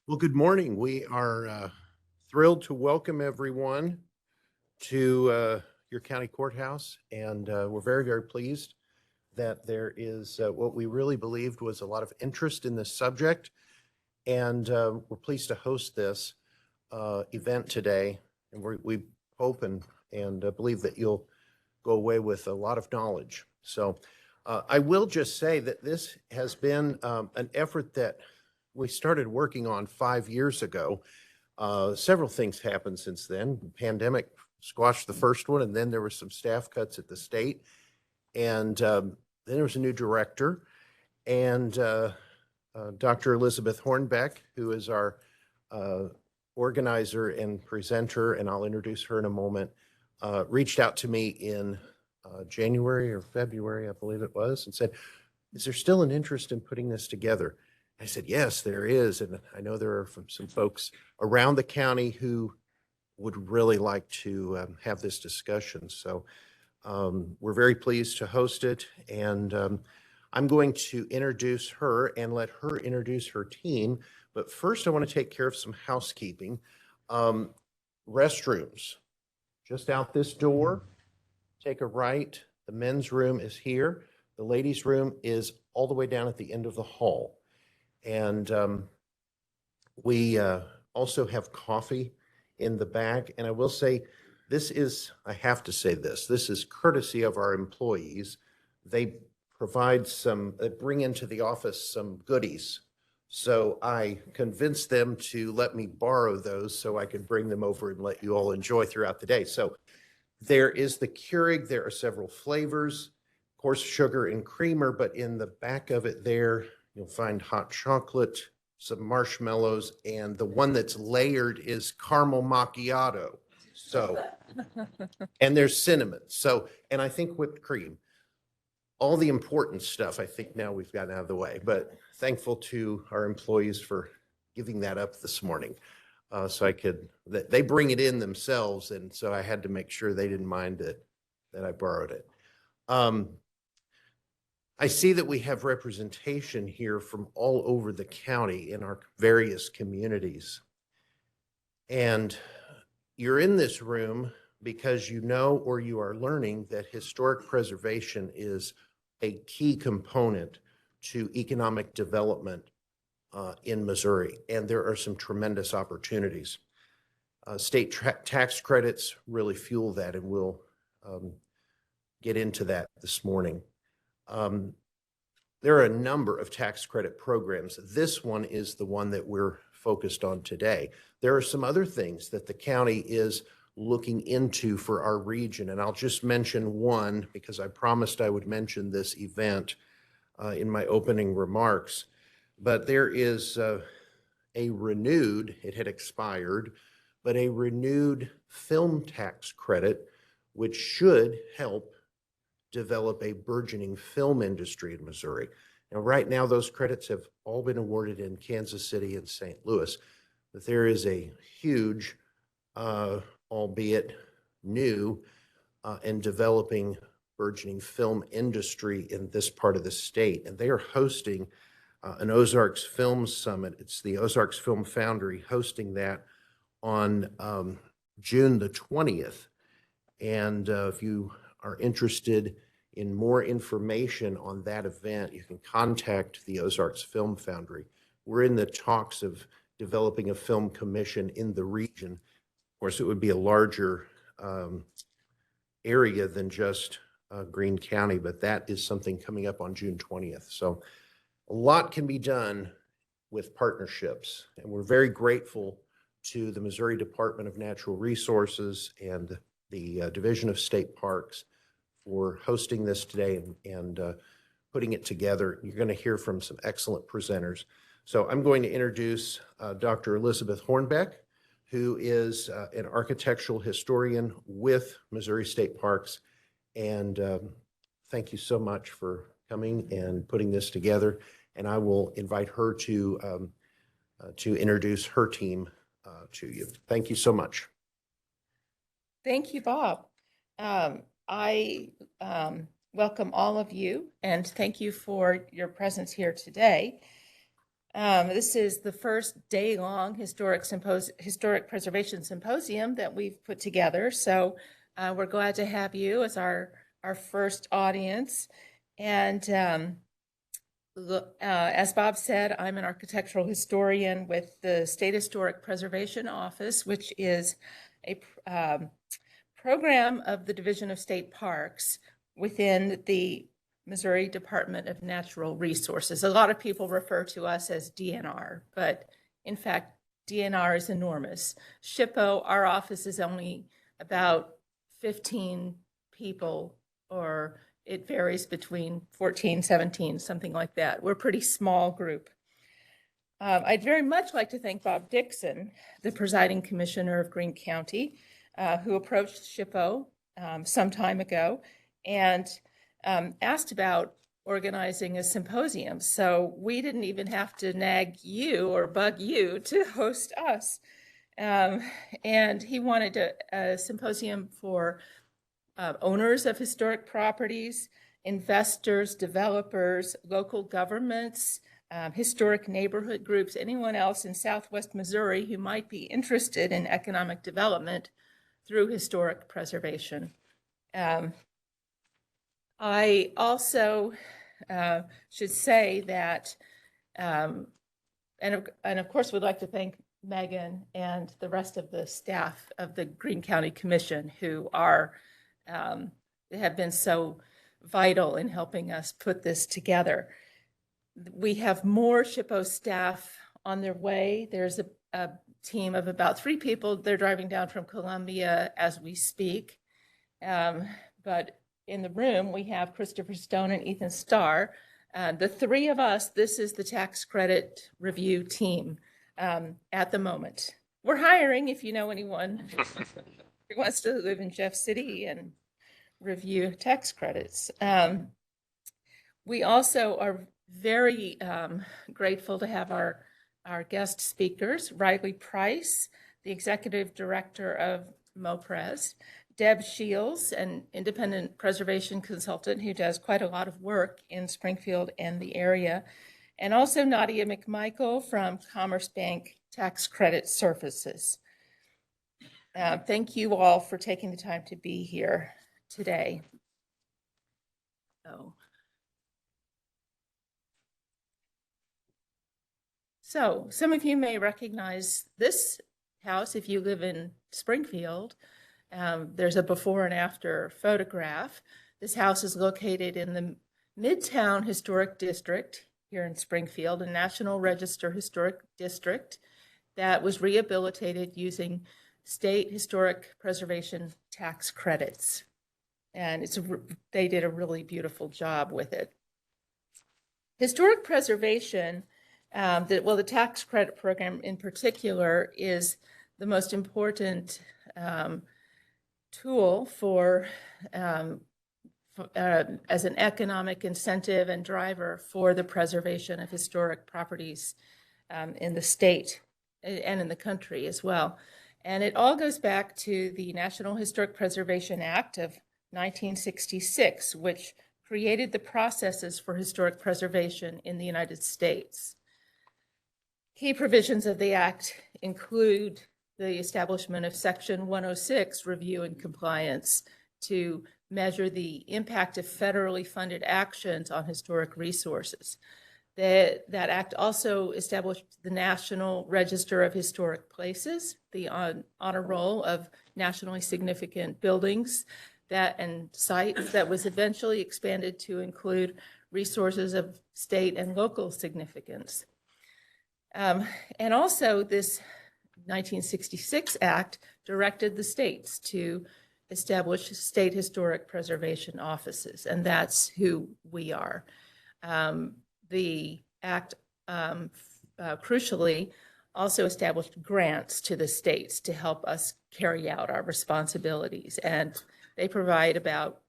Well, good morning. We are thrilled to welcome everyone to your county courthouse, and we're very, very pleased that there is what we really believed was a lot of interest in this subject, and we're pleased to host this event today, and we hope and believe that you'll go away with a lot of knowledge. So I will just say that this has been an effort that we started working on 5 years ago. Several things happened since then. The pandemic squashed the first one, and then there were some staff cuts at the state. And then there was a new director, and Dr. Elizabeth Hornbeck, who is our organizer and presenter, and I'll introduce her in a moment, reached out to me in January or February, I believe it was, and said, "Is there still an interest in putting this together?" I said, "Yes, there is." And I know there are some folks around the county who would really like to have this discussion. So we're very pleased to host it. And I'm going to introduce her and let her introduce her team. But first, I want to take care of some housekeeping. Restrooms, just out this door, take a right. The men's room is here. The ladies' room is all the way down at the end of the hall. And we also have coffee in the back. And I will say, I have to say this is courtesy of our employees. They bring into the office some goodies. So I convinced them to let me borrow those so I could bring them over and let you all enjoy throughout the day. So there is the Keurig. There are several flavors, of course, sugar and creamer, but in the back of it there, you'll find hot chocolate, some marshmallows, and the one that's layered is caramel macchiato. So, and there's cinnamon. So, and I think whipped cream. All the important stuff, I think now we've gotten out of the way, but thankful to our employees for giving that up this morning. So they bring it in themselves. And so I had to make sure they didn't mind that I borrowed it. I see that we have representation here from all over the county in our various communities. And you're in this room because you know or you are learning that historic preservation is a key component to economic development in Missouri. And there are some tremendous opportunities. State tax credits really fuel that, and we'll get into that this morning. There are a number of tax credit programs. This one is the one that we're focused on today. There are some other things that the county is looking into for our region, and I'll just mention one because I promised I would mention this event in my opening remarks. But there is it had expired, but a renewed film tax credit, which should help develop a burgeoning film industry in Missouri. Now, right now, those credits have all been awarded in Kansas City and St. Louis, but there is a huge, albeit new and developing burgeoning film industry in this part of the state. And they are hosting an Ozarks Film Summit. It's the Ozarks Film Foundry hosting that on June the 20th. And if you are interested in more information on that event, you can contact the Ozarks Film Foundry. We're in the talks of developing a film commission in the region. Of course, it would be a larger area than just Greene County, but that is something coming up on June 20th. So a lot can be done with partnerships, and we're very grateful to the Missouri Department of Natural Resources and the Division of State Parks for hosting this today and putting it together. You're going to hear from some excellent presenters. So I'm going to introduce Dr. Elizabeth Hornbeck, who is an architectural historian with Missouri State Parks. And thank you so much for coming and putting this together. And I will invite her to introduce her team to you. Thank you so much. Thank you, Bob. I welcome all of you and thank you for your presence here today. This is the first day-long Historic Preservation Symposium that we've put together. So we're glad to have you as our first audience. And as Bob said, I'm an architectural historian with the State Historic Preservation Office, which is a program of the Division of State Parks within the Missouri Department of Natural Resources. A lot of people refer to us as DNR, but in fact, DNR is enormous. SHPO, our office is only about 15 people, or it varies between 14, 17, something like that. We're a pretty small group. I'd very much like to thank Bob Dixon, the presiding commissioner of Greene County, who approached SHPO some time ago and asked about organizing a symposium. So we didn't even have to nag you or bug you to host us. And he wanted a symposium for owners of historic properties, investors, developers, local governments, historic neighborhood groups, anyone else in Southwest Missouri who might be interested in economic development through historic preservation. I also should say that, and of course, we'd like to thank Megan and the rest of the staff of the Greene County Commission who have been so vital in helping us put this together. We have more SHPO staff on their way. There's a team of about 3 people. They're driving down from Columbia as we speak. But in the room, we have Christopher Stone and Ethan Starr. The 3 of us, this is the tax credit review team at the moment. We're hiring if you know anyone who wants to live in Jeff City and review tax credits. We also are very grateful to have our guest speakers, Riley Price, the executive director of MoPres, Deb Shields, an independent preservation consultant who does quite a lot of work in Springfield and the area, and also Nadia McMichael from Commerce Bank Tax Credit Services. Thank you all for taking the time to be here today. So some of you may recognize this house if you live in Springfield. There's a before and after photograph. This house is located in the Midtown Historic District here in Springfield, a National Register Historic District that was rehabilitated using state historic preservation tax credits. And they did a really beautiful job with it. Historic preservation, the tax credit program in particular, is the most important tool for as an economic incentive and driver for the preservation of historic properties in the state and in the country as well. And it all goes back to the National Historic Preservation Act of 1966, which created the processes for historic preservation in the United States. Key provisions of the Act include the establishment of Section 106, Review and Compliance, to measure the impact of federally funded actions on historic resources. That Act also established the National Register of Historic Places, the honor roll of nationally significant buildings and sites that was eventually expanded to include resources of state and local significance. And also this 1966 Act directed the states to establish state historic preservation offices, and that's who we are. The Act crucially also established grants to the states to help us carry out our responsibilities, and they provide about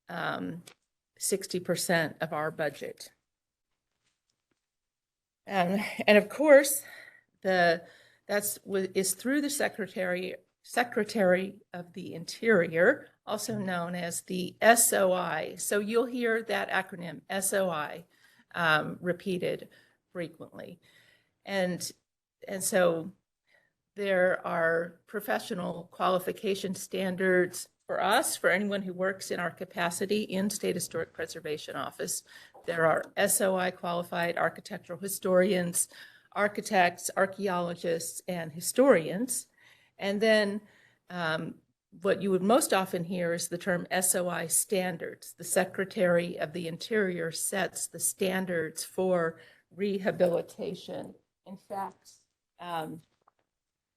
60% of our budget. And of course, is through the Secretary of the Interior, also known as the SOI. So you'll hear that acronym, SOI, repeated frequently. And so there are professional qualification standards for us, for anyone who works in our capacity in State Historic Preservation Office. There are SOI qualified architectural historians, architects, archaeologists, and historians. And then what you would most often hear is the term SOI standards. The Secretary of the Interior sets the standards for rehabilitation. In fact,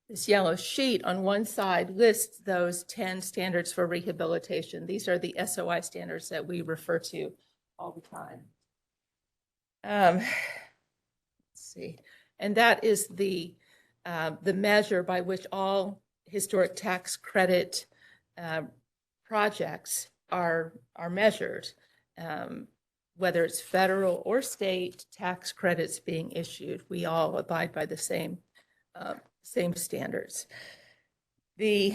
this yellow sheet on one side lists those 10 standards for rehabilitation. These are the SOI standards that we refer to all the time. Let's see, and that is the measure by which all historic tax credit projects are measured, whether it's federal or state tax credits being issued. We all abide by the same standards. The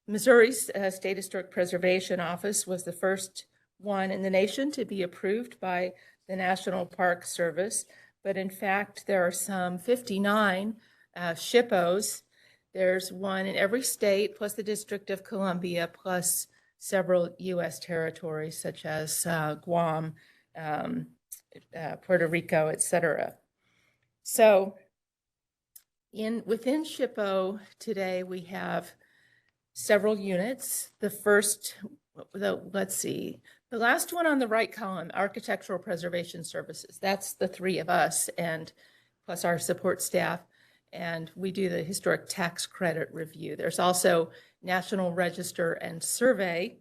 Missouri's State Historic Preservation Office was the first one in the nation to be approved by the National Park Service, but in fact there are some 59 SHPOs. There's one in every state, plus the District of Columbia, plus several U.S. territories such as Guam, Puerto Rico, etc. So within SHPO today, we have several units. The first, let's see, the last one on the right column, Architectural Preservation Services. That's the three of us and plus our support staff. And we do the historic tax credit review. There's also National Register and Survey,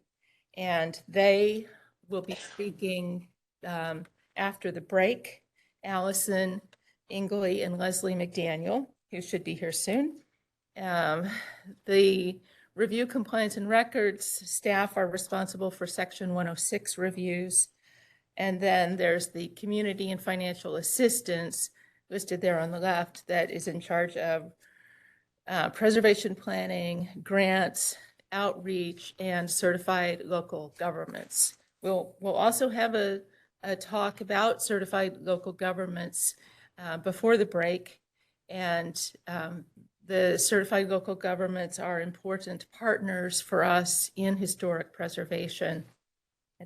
and they will be speaking after the break. Allison Ingley and Leslie McDaniel, who should be here soon. The Review, Compliance, and Records staff are responsible for Section 106 reviews. And then there's the Community and Financial Assistance listed there on the left that is in charge of preservation planning, grants, outreach, and certified local governments. We'll also have a talk about certified local governments before the break. And the certified local governments are important partners for us in historic preservation.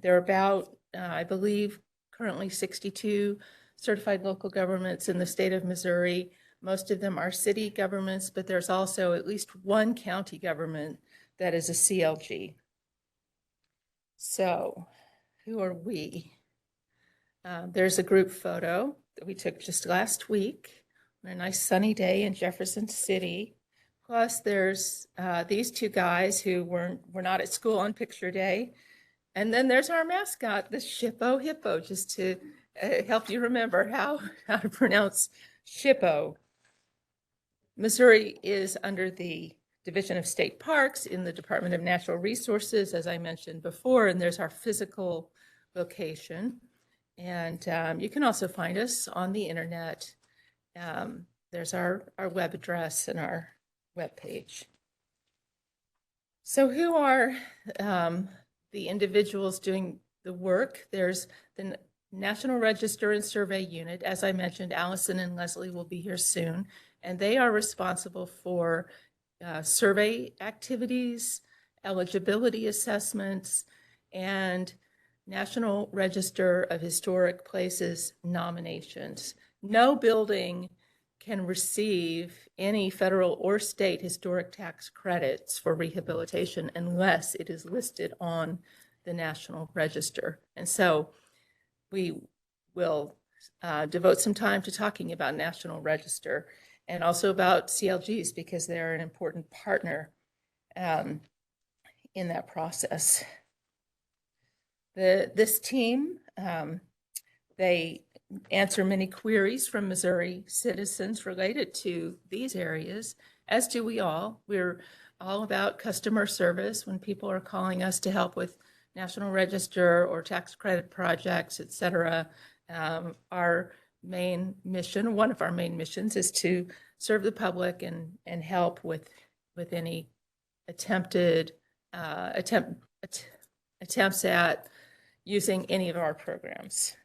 There are about, I believe, currently 62 certified local governments in the state of Missouri. Most of them are city governments, but there's also at least one county government that is a CLG. So who are we? There's a group photo that we took just last week on a nice sunny day in Jefferson City. Plus there's these two guys who were not at school on picture day. And then there's our mascot, the SHPO hippo, just to help you remember how to pronounce SHPO. Missouri is under the Division of State Parks in the Department of Natural Resources, as I mentioned before, and there's our physical location. And you can also find us on the internet. There's our web address and our web page. So who are the individuals doing the work? There's the National Register and Survey Unit. As I mentioned, Allison and Leslie will be here soon, and they are responsible for survey activities, eligibility assessments, and National Register of Historic Places nominations. No building can receive any federal or state historic tax credits for rehabilitation unless it is listed on the National Register. And so we will devote some time to talking about National Register and also about CLGs because they're an important partner in that process. This team, they answer many queries from Missouri citizens related to these areas, as do we all. We're all about customer service when people are calling us to help with National Register or tax credit projects, et cetera. Our main mission, one of our main missions, is to serve the public and help with any attempts at using any of our programs.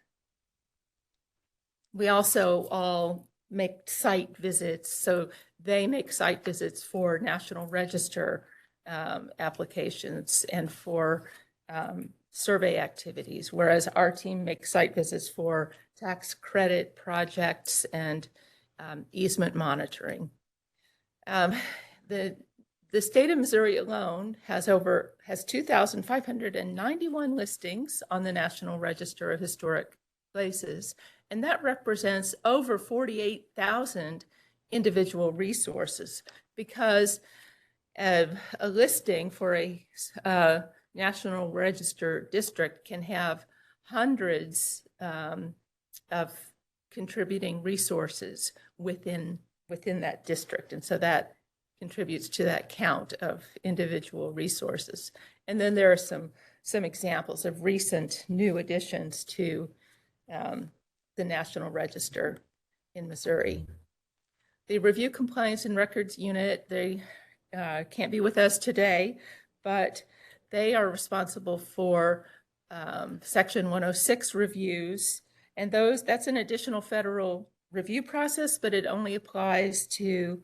We also all make site visits. So they make site visits for National Register applications and for survey activities, whereas our team makes site visits for tax credit projects and easement monitoring. The state of Missouri alone has 2,591 listings on the National Register of Historic Places, and that represents over 48,000 individual resources, because a listing for a National Register district can have hundreds of contributing resources within that district. And so that contributes to that count of individual resources. And then there are some examples of recent new additions to the National Register in Missouri. The Review Compliance and Records Unit, they can't be with us today, but they are responsible for Section 106 reviews. And that's an additional federal review process, but it only applies to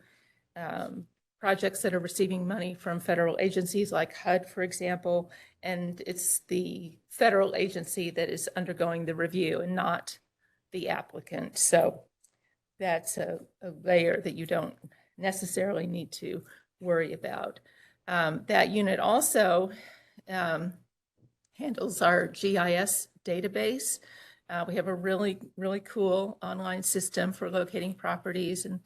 projects that are receiving money from federal agencies like HUD, for example, and it's the federal agency that is undergoing the review and not the applicant. So that's a layer that you don't necessarily need to worry about. That unit also handles our GIS database. We have a really, really cool online system for locating properties and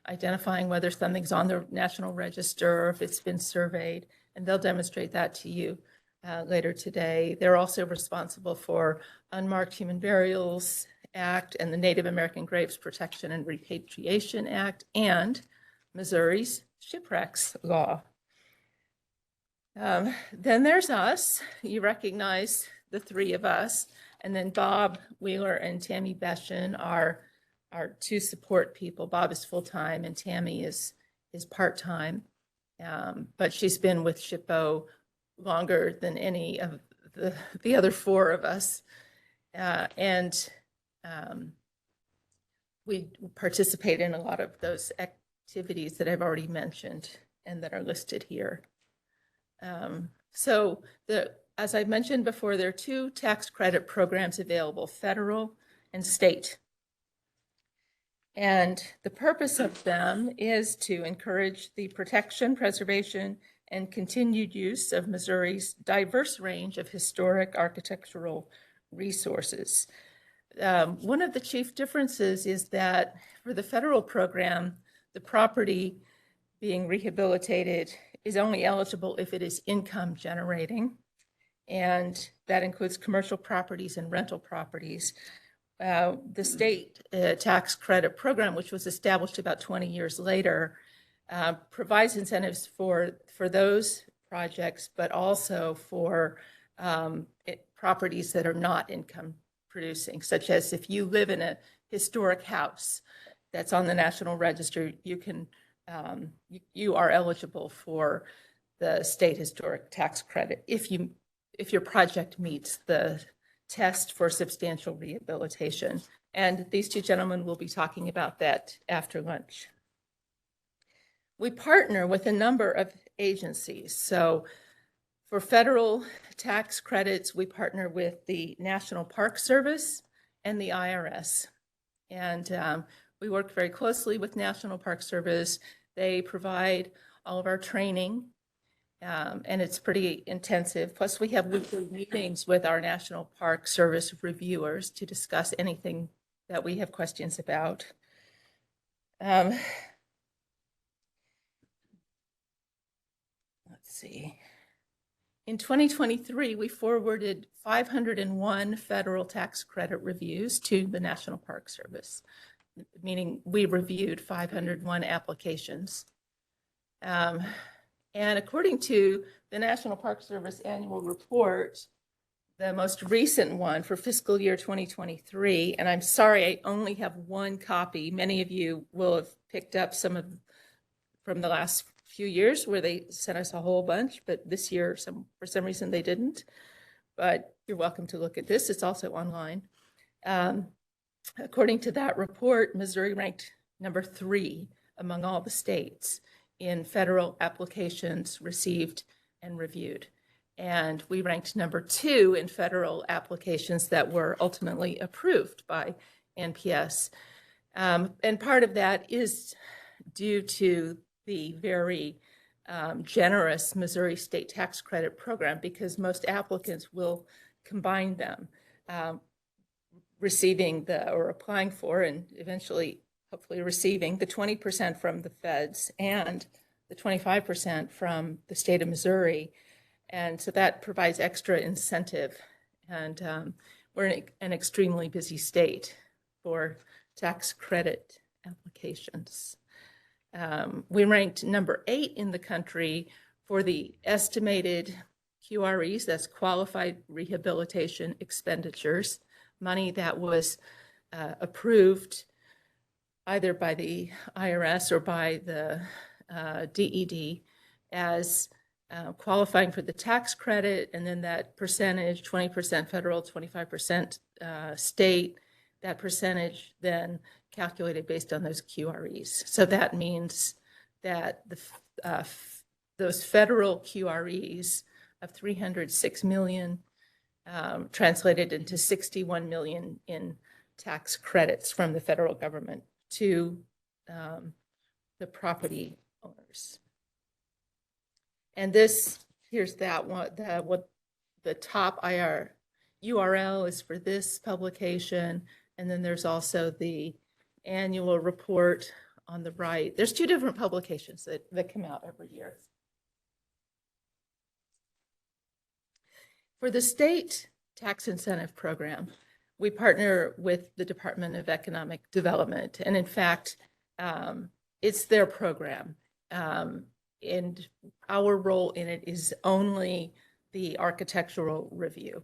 identifying whether something's on the National Register or if it's been surveyed, and they'll demonstrate that to you later today. They're also responsible for Unmarked Human Burials Act and the Native American Graves Protection and Repatriation Act and Missouri's shipwrecks law. Then there's us. You recognize the three of us. And then Bob Wheeler and Tammy Beshin are our two support people. Bob is full-time and Tammy is part-time. But she's been with SHPO longer than any of the other four of us. We participate in a lot of those activities that I've already mentioned and that are listed here. As I mentioned before, there are two tax credit programs available, federal and state. And the purpose of them is to encourage the protection, preservation, and continued use of Missouri's diverse range of historic architectural resources. One of the chief differences is that for the federal program, the property being rehabilitated is only eligible if it is income generating, and that includes commercial properties and rental properties. The state tax credit program, which was established about 20 years later, provides incentives for those projects, but also for properties that are not income producing, such as if you live in a historic house that's on the National Register, you are eligible for the state historic tax credit if your project meets the test for substantial rehabilitation. And these two gentlemen will be talking about that after lunch. We partner with a number of agencies. So for federal tax credits, we partner with the National Park Service and the IRS. And we work very closely with National Park Service. They provide all of our training, and it's pretty intensive. Plus, we have weekly meetings with our National Park Service reviewers to discuss anything that we have questions about. Let's see. In 2023, we forwarded 501 federal tax credit reviews to the National Park Service, meaning we reviewed 501 applications. And according to the National Park Service annual report, the most recent one for fiscal year 2023, and I'm sorry, I only have one copy. Many of you will have picked up some of from the last few years where they sent us a whole bunch, but this year, for some reason, they didn't. But you're welcome to look at this. It's also online. According to that report, Missouri ranked number 3 among all the states in federal applications received and reviewed. And we ranked number 2 in federal applications that were ultimately approved by NPS. And part of that is due to the very generous Missouri state tax credit program, because most applicants will combine them, receiving or applying for and eventually hopefully receiving the 20% from the feds and the 25% from the state of Missouri. And so that provides extra incentive. And we're in an extremely busy state for tax credit applications. We ranked number 8 in the country for the estimated QREs, that's qualified rehabilitation expenditures, money that was approved either by the IRS or by the DED as qualifying for the tax credit, and then that percentage, 20% federal, 25% state, that percentage then calculated based on those QREs. So that means that those federal QREs of 306 million translated into 61 million in tax credits from the federal government to the property owners. And this, here's that one, what the top URL is for this publication. And then there's also the annual report on the right. There's 2 different publications that come out every year. For the state tax incentive program, we partner with the Department of Economic Development. And in fact, it's their program. And our role in it is only the architectural review.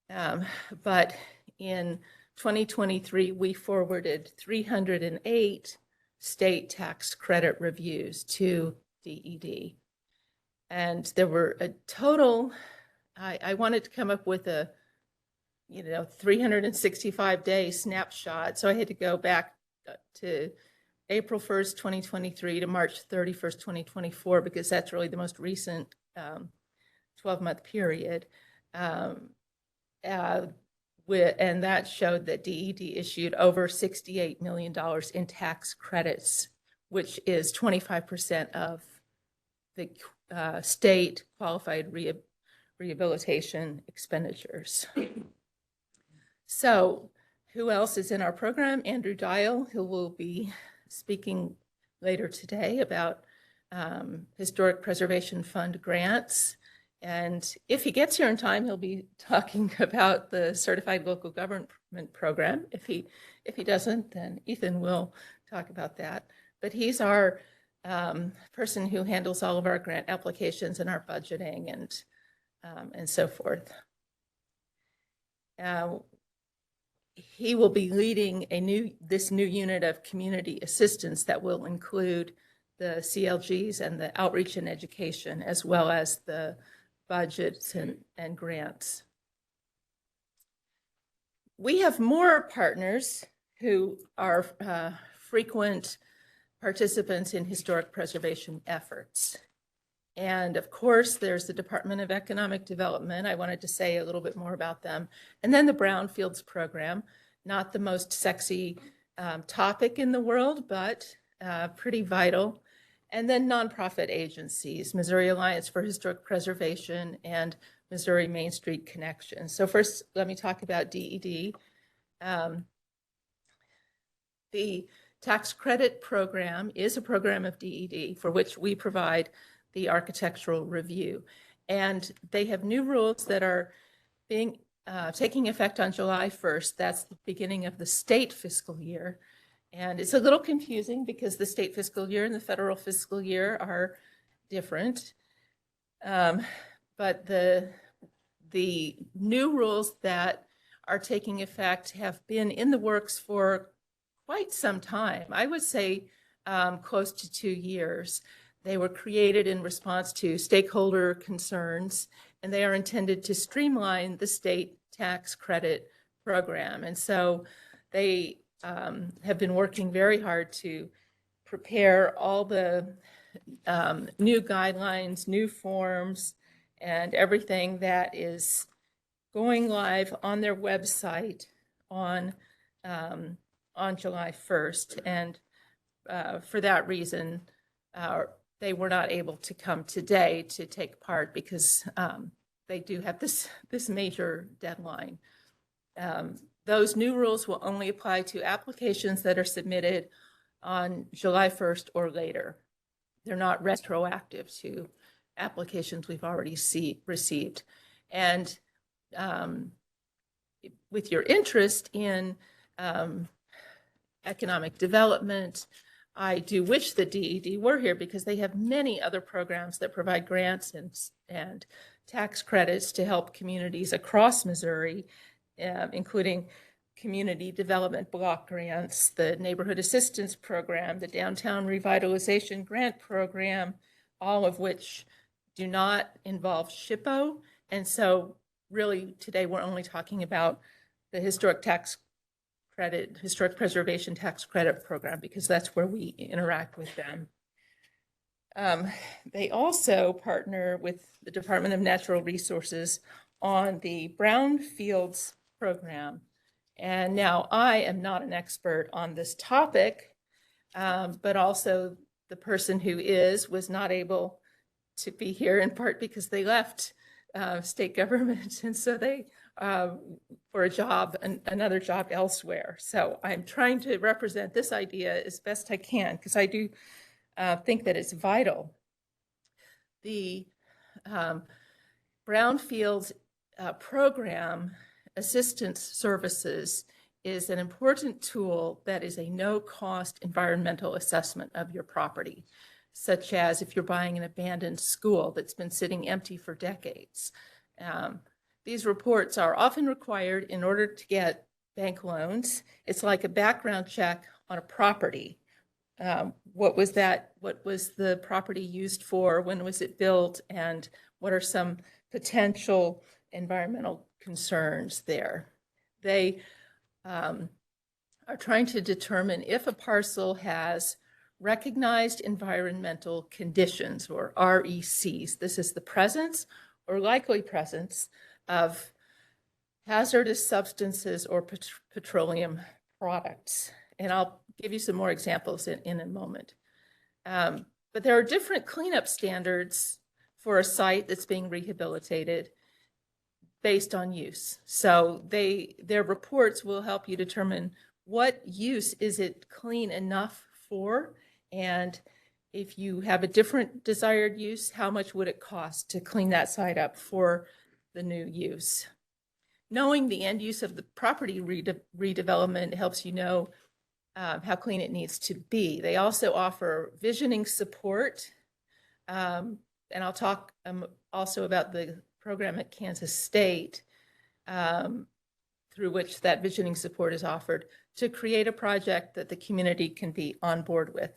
But in 2023, we forwarded 308 state tax credit reviews to DED. And there were a total, I wanted to come up with a 365-day snapshot. So I had to go back to April 1st, 2023 to March 31st, 2024, because that's really the most recent 12-month period. And that showed that DED issued over $68 million in tax credits, which is 25% of the state qualified rehabilitation expenditures. So who else is in our program? Andrew Dial, who will be speaking later today about Historic Preservation Fund grants. And if he gets here in time, he'll be talking about the Certified Local Government Program. If he doesn't, then Ethan will talk about that. But he's our person who handles all of our grant applications and our budgeting and so forth. He will be leading this new unit of community assistance that will include the CLGs and the outreach and education, as well as the budgets and grants. We have more partners who are frequent participants in historic preservation efforts. And of course, there's the Department of Economic Development. I wanted to say a little bit more about them. And then the Brownfields program, not the most sexy topic in the world, but pretty vital. And then nonprofit agencies, Missouri Alliance for Historic Preservation and Missouri Main Street Connection. So first, let me talk about DED. The tax credit program is a program of DED for which we provide the architectural review. And they have new rules that are taking effect on July 1st. That's the beginning of the state fiscal year. And it's a little confusing because the state fiscal year and the federal fiscal year are different. But the new rules that are taking effect have been in the works for quite some time. I would say close to 2 years. They were created in response to stakeholder concerns, and they are intended to streamline the state tax credit program. And so they have been working very hard to prepare all the new guidelines, new forms, and everything that is going live on their website on July 1st. And for that reason, they were not able to come today to take part because they do have this major deadline. Those new rules will only apply to applications that are submitted on July 1st or later. They're not retroactive to applications we've already received. And with your interest in economic development, I do wish the DED were here because they have many other programs that provide grants and tax credits to help communities across Missouri, including community development block grants, the neighborhood assistance program, the downtown revitalization grant program, all of which do not involve SHPO. And so really today we're only talking about the historic preservation tax credit program because that's where we interact with them. They also partner with the Department of Natural Resources on the Brownfields program. And now I am not an expert on this topic, but also the person who was not able to be here in part because they left state government. And so they, for a job, another job elsewhere. So I'm trying to represent this idea as best I can because I do think that it's vital. The Brownfields program assistance services is an important tool that is a no-cost environmental assessment of your property, such as if you're buying an abandoned school that's been sitting empty for decades. These reports are often required in order to get bank loans. It's like a background check on a property. What was the property used for? When was it built? And what are some potential environmental concerns there? They are trying to determine if a parcel has recognized environmental conditions, or RECs. This is the presence or likely presence of hazardous substances or petroleum products. And I'll give you some more examples in a moment. But there are different cleanup standards for a site that's being rehabilitated based on use. So their reports will help you determine what use is it clean enough for, and if you have a different desired use, how much would it cost to clean that site up for the new use? Knowing the end use of the property redevelopment helps you know how clean it needs to be. They also offer visioning support, and I'll talk also about the program at Kansas State through which that visioning support is offered to create a project that the community can be on board with.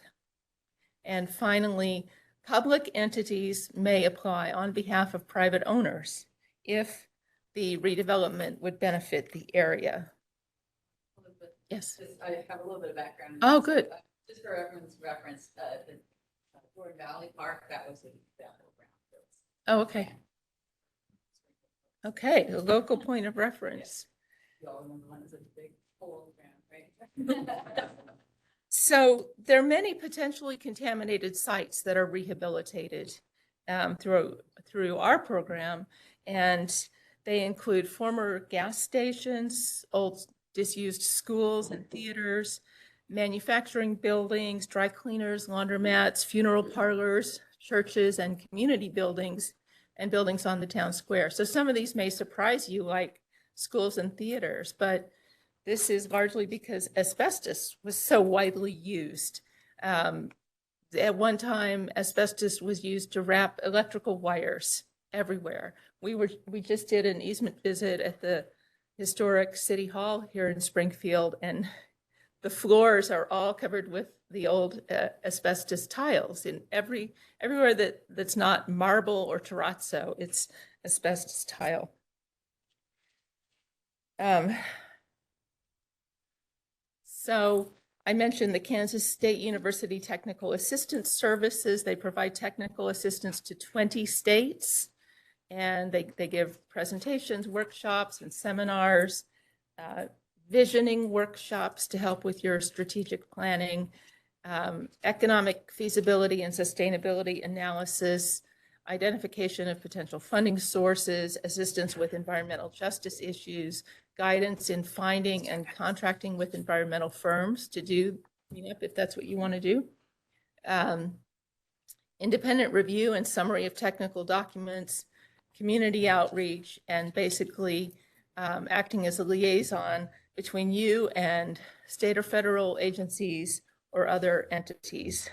And finally, public entities may apply on behalf of private owners if the redevelopment would benefit the area. Yes. I have a little bit of background. Oh, good. Just for everyone's reference, the Ford Valley Park, that was a Brownfields. Oh, okay. Okay, a local point of reference. You all remember one is a big hole in the ground, right? So there are many potentially contaminated sites that are rehabilitated through our program, and they include former gas stations, old disused schools and theaters, manufacturing buildings, dry cleaners, laundromats, funeral parlors, churches, and community buildings, and buildings on the town square. So some of these may surprise you, like schools and theaters, but this is largely because asbestos was so widely used. At one time, asbestos was used to wrap electrical wires everywhere. We just did an easement visit at the historic City Hall here in Springfield, and the floors are all covered with the old asbestos tiles. In everywhere that's not marble or terrazzo, it's asbestos tile. So I mentioned the Kansas State University Technical Assistance Services. They provide technical assistance to 20 states, and they give presentations, workshops, and seminars, visioning workshops to help with your strategic planning, economic feasibility and sustainability analysis, identification of potential funding sources, assistance with environmental justice issues, guidance in finding and contracting with environmental firms to do cleanup if that's what you want to do. Independent review and summary of technical documents, community outreach, and basically acting as a liaison between you and state or federal agencies or other entities.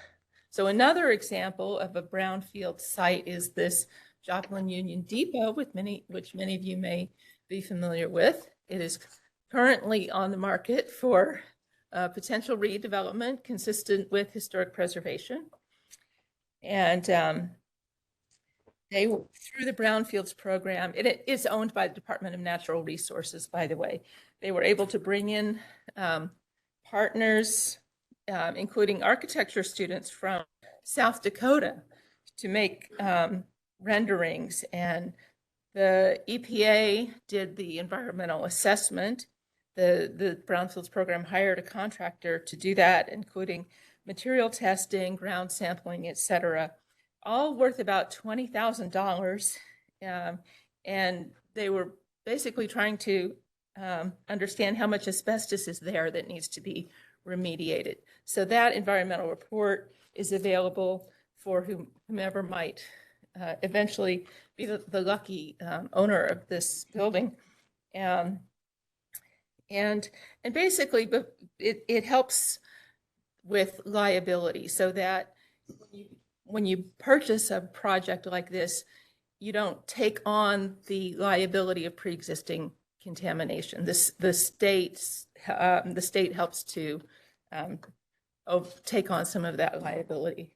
So another example of a brownfield site is this Joplin Union Depot, which many of you may be familiar with. It is currently on the market for potential redevelopment consistent with historic preservation. And they, through the Brownfields program, it is owned by the Department of Natural Resources, by the way. They were able to bring in partners, including architecture students from South Dakota, to make renderings. And the EPA did the environmental assessment. The Brownfields program hired a contractor to do that, including material testing, ground sampling, et cetera, all worth about $20,000. And they were basically trying to understand how much asbestos is there that needs to be remediated. So that environmental report is available for whomever might eventually be the lucky owner of this building. And basically, it helps with liability so that when you purchase a project like this, you don't take on the liability of pre-existing contamination. The state helps to take on some of that liability.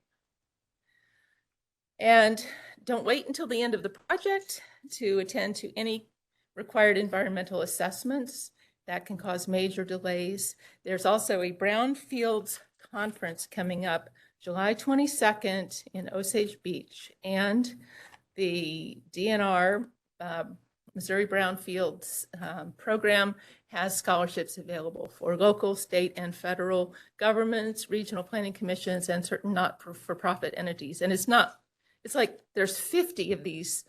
And don't wait until the end of the project to attend to any required environmental assessments. That can cause major delays. There's also a Brownfields conference coming up July 22nd in Osage Beach, and the DNR Missouri Brownfields program has scholarships available for local, state, and federal governments, regional planning commissions, and certain not-for-profit entities. And it's like there's 50 of these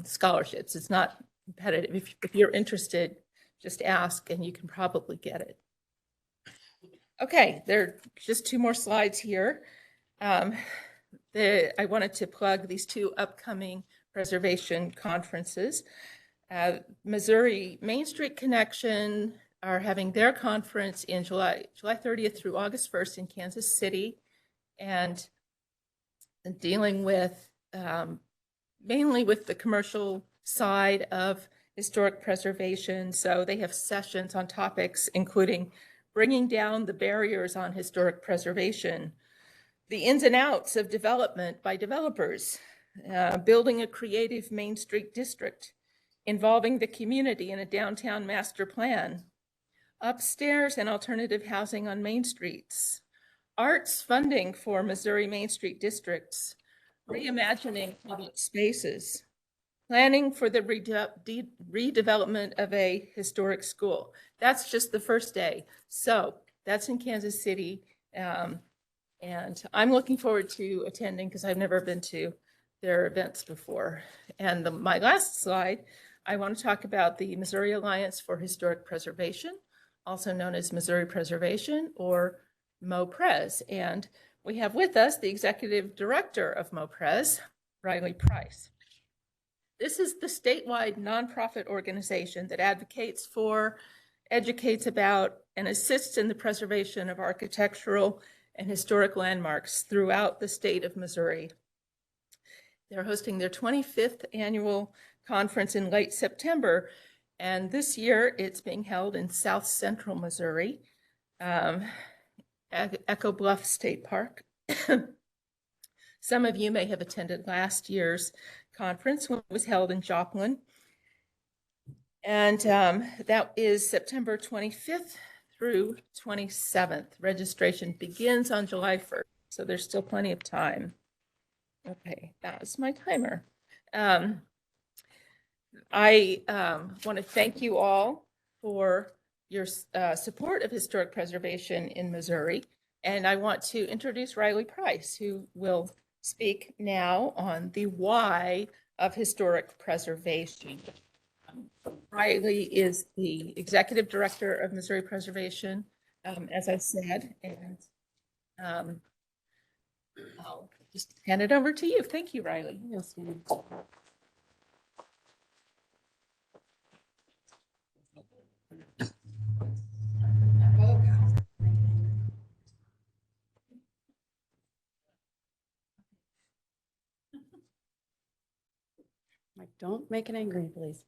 scholarships. It's not competitive. If you're interested, just ask and you can probably get it. Okay, there are just two more slides here. I wanted to plug these two upcoming preservation conferences. Missouri Main Street Connection are having their conference in July 30th through August 1st in Kansas City, and dealing with mainly with the commercial side of historic preservation. So they have sessions on topics including bringing down the barriers on historic preservation, the ins and outs of development by developers, building a creative Main Street district, involving the community in a downtown master plan, upstairs and alternative housing on main streets, arts funding for Missouri Main Street districts, reimagining public spaces, planning for the redevelopment of a historic school. That's just the first day. So that's in Kansas City. And I'm looking forward to attending because I've never been to their events before. And my last slide, I want to talk about the Missouri Alliance for Historic Preservation, also known as Missouri Preservation or MoPres. And we have with us the executive director of MoPres, Riley Price. This is the statewide nonprofit organization that advocates for, educates about, and assists in the preservation of architectural and historic landmarks throughout the state of Missouri. They're hosting their 25th annual conference in late September, and this year it's being held in South Central Missouri, Echo Bluff State Park. Some of you may have attended last year's conference when it was held in Joplin. And that is September 25th through 27th. Registration begins on July 1st, so there's still plenty of time. Okay, that was my timer. I want to thank you all for your support of historic preservation in Missouri. And I want to introduce Riley Price, who will speak now on the why of historic preservation. Riley is the executive director of Missouri Preservation, as I said, and I'll just hand it over to you. Thank you, Riley. Yes, ma'am. Like, don't make it angry, please.